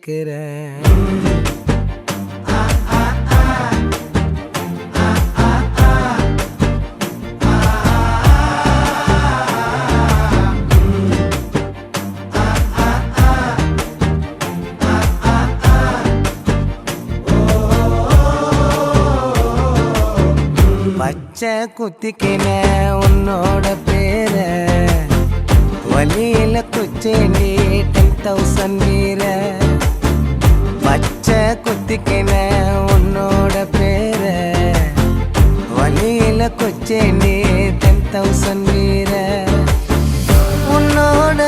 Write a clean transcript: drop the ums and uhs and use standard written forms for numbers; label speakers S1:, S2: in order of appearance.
S1: கேட்கிறேன். பச்சை குத்திக்கின உன்னோட பேர வலியில குச்சேண்டி 10,000 வீர. பச்சை குத்திக்கின உன்னோட பேர வலியில குச்சேண்டி 10,000 வீர.